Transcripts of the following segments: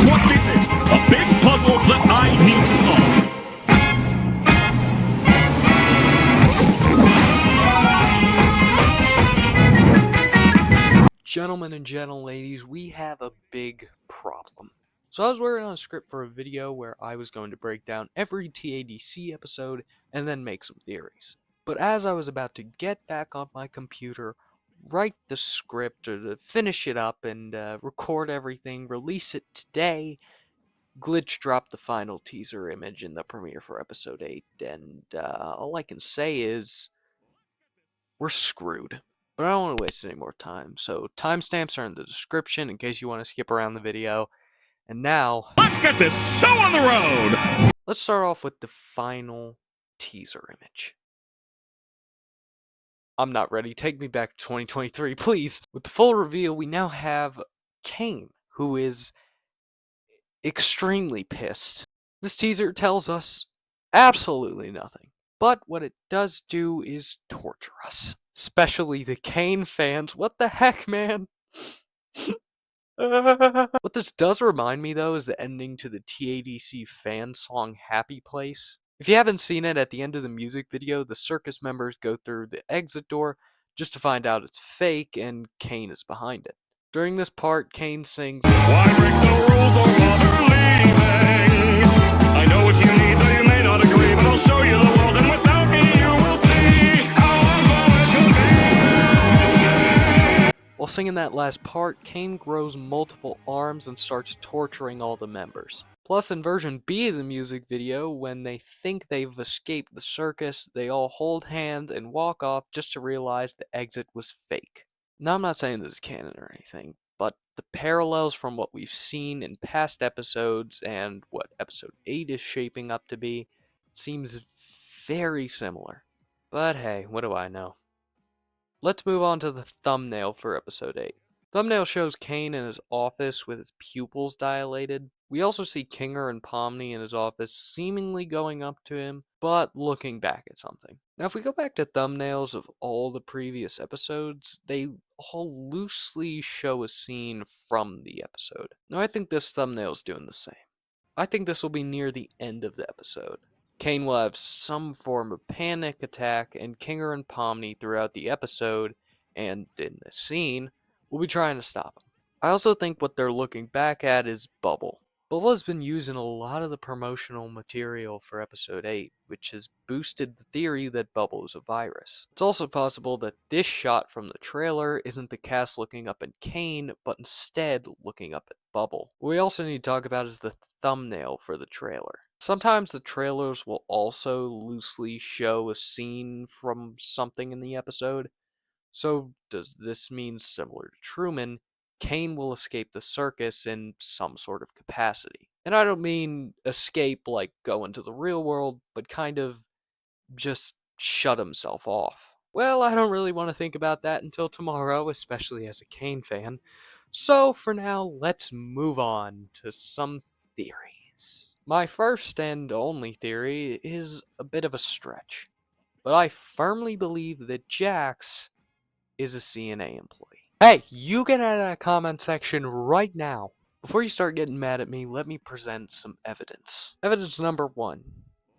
what this is. A big puzzle that I need to solve. Gentlemen and gentleladies, we have a big problem. So I was working on a script for a video where I was going to break down every TADC episode and then make some theories. But as I was about to get back on my computer, write the script or to finish it up and record everything, release it today, Glitch dropped the final teaser image in the premiere for episode 8, and all I can say is we're screwed. But I don't want to waste any more time, so timestamps are in the description in case you want to skip around the video. And now, Let's get this show on the road! let's start off with the final teaser image. I'm not ready. Take me back to 2023, please. With the full reveal, we now have Kane, who is extremely pissed. This teaser tells us absolutely nothing. But what it does do is torture us. Especially the Kane fans. What the heck, man? What this does remind me, though, is the ending to the TADC fan song Happy Place. If you haven't seen it, at the end of the music video, the circus members go through the exit door just to find out it's fake and Kane is behind it. During this part, Kane sings, Why break the rules or bother leaving? I know what you need, though you may not agree, but I'll show you the world, and without me you will see how unfun it could be. While singing that last part, Kane grows multiple arms and starts torturing all the members. Plus, in version B of the music video, when they think they've escaped the circus, they all hold hands and walk off just to realize the exit was fake. Now, I'm not saying this is canon or anything, but the parallels from what we've seen in past episodes and what episode 8 is shaping up to be seems very similar. But hey, what do I know? Let's move on to the thumbnail for episode 8. Thumbnail shows Kane in his office with his pupils dilated. We also see Kinger and Pomni in his office seemingly going up to him, but looking back at something. Now, if we go back to thumbnails of all the previous episodes, they all loosely show a scene from the episode. Now, I think this thumbnail is doing the same. I think this will be near the end of the episode. Kane will have some form of panic attack, and Kinger and Pomni throughout the episode, and in this scene, will be trying to stop him. I also think what they're looking back at is Bubble. Bubble has been used in a lot of the promotional material for episode 8, which has boosted the theory that Bubble is a virus. It's also possible that this shot from the trailer isn't the cast looking up at Kane, but instead looking up at Bubble. What we also need to talk about is the thumbnail for the trailer. Sometimes the trailers will also loosely show a scene from something in the episode. So, does this mean, similar to Truman, Kane will escape the circus in some sort of capacity? And I don't mean escape like go into the real world, but kind of just shut himself off. Well, I don't really want to think about that until tomorrow, especially as a Kane fan. So, for now, let's move on to some theories. My first and only theory is a bit of a stretch, but I firmly believe that Jax is a C&A employee. Hey, you get out of that comment section right now. Before you start getting mad at me, let me present some evidence. Evidence number 1.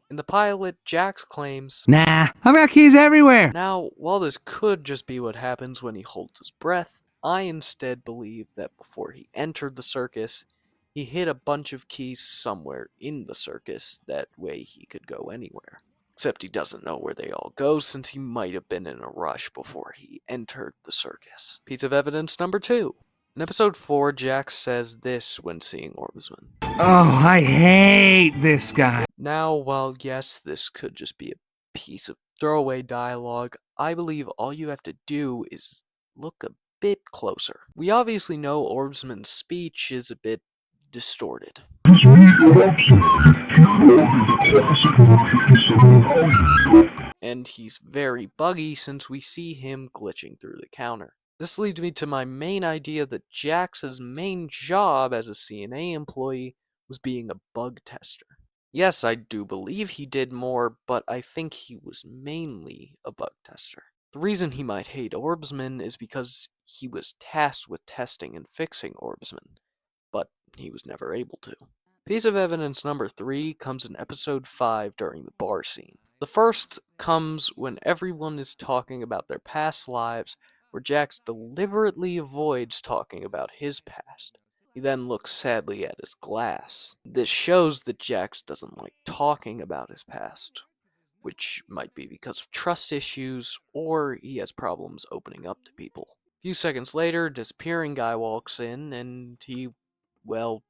In the pilot, Jax claims, Nah, I've got keys everywhere. Now, while this could just be what happens when he holds his breath, I instead believe that before he entered the circus, he hid a bunch of keys somewhere in the circus, that way he could go anywhere. Except he doesn't know where they all go, since he might have been in a rush before he entered the circus. Piece of evidence number 2. In episode 4, Jax says this when seeing Orbsman. Oh, I hate this guy. Now, while yes, this could just be a piece of throwaway dialogue, I believe all you have to do is look a bit closer. We obviously know Orbsman's speech is a bit distorted. And he's very buggy since we see him glitching through the counter. This leads me to my main idea that Jax's main job as a C&A employee was being a bug tester. Yes, I do believe he did more, but I think he was mainly a bug tester. The reason he might hate Orbsman is because he was tasked with testing and fixing Orbsman, but he was never able to. Piece of evidence number 3 comes in episode 5 during the bar scene. The first comes when everyone is talking about their past lives, where Jax deliberately avoids talking about his past. He then looks sadly at his glass. This shows that Jax doesn't like talking about his past, which might be because of trust issues or he has problems opening up to people. A few seconds later, disappearing guy walks in and he, well,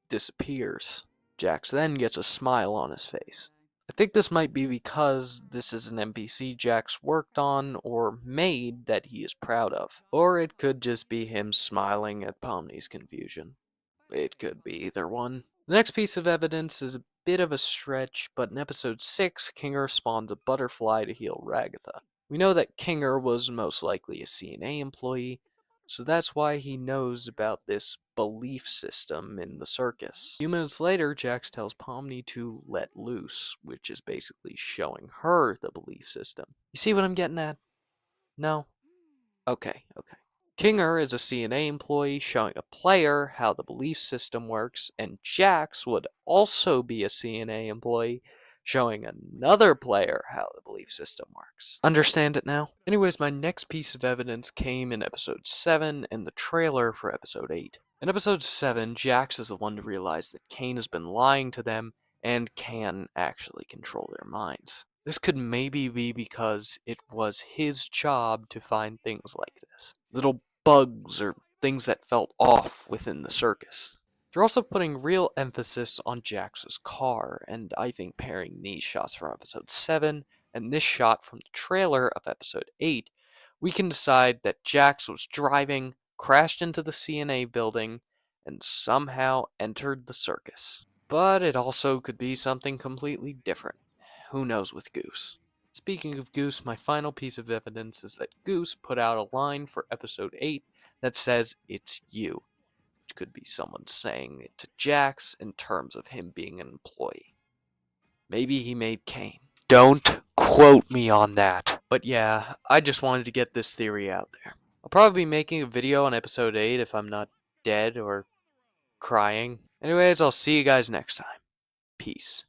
disappears. Jax then gets a smile on his face. I think this might be because this is an NPC Jax worked on or made that he is proud of. Or it could just be him smiling at Pomni's confusion. It could be either one. The next piece of evidence is a bit of a stretch, but in episode 6, Kinger spawns a butterfly to heal Ragatha. We know that Kinger was most likely a C&A employee, so that's why he knows about this belief system in the circus. A few minutes later, Jax tells Pomni to let loose, which is basically showing her the belief system. You see what I'm getting at? No? Okay. Kinger is a C&A employee showing a player how the belief system works, and Jax would also be a C&A employee showing another player how the belief system works. Understand it now? Anyways, my next piece of evidence came in episode 7 and the trailer for episode 8. In episode 7, Jax is the one to realize that Kane has been lying to them and can actually control their minds. This could maybe be because it was his job to find things like this. Little bugs or things that felt off within the circus. They're also putting real emphasis on Jax's car, and I think pairing these shots from episode 7 and this shot from the trailer of episode 8, we can decide that Jax was driving, crashed into the C&A building, and somehow entered the circus. But it also could be something completely different. Who knows with Goose? Speaking of Goose, my final piece of evidence is that Goose put out a line for episode 8 that says, "It's you," which could be someone saying it to Jax in terms of him being an employee. Maybe he made Kane. Don't quote me on that. But yeah, I just wanted to get this theory out there. I'll probably be making a video on episode 8 if I'm not dead or crying. Anyways, I'll see you guys next time. Peace.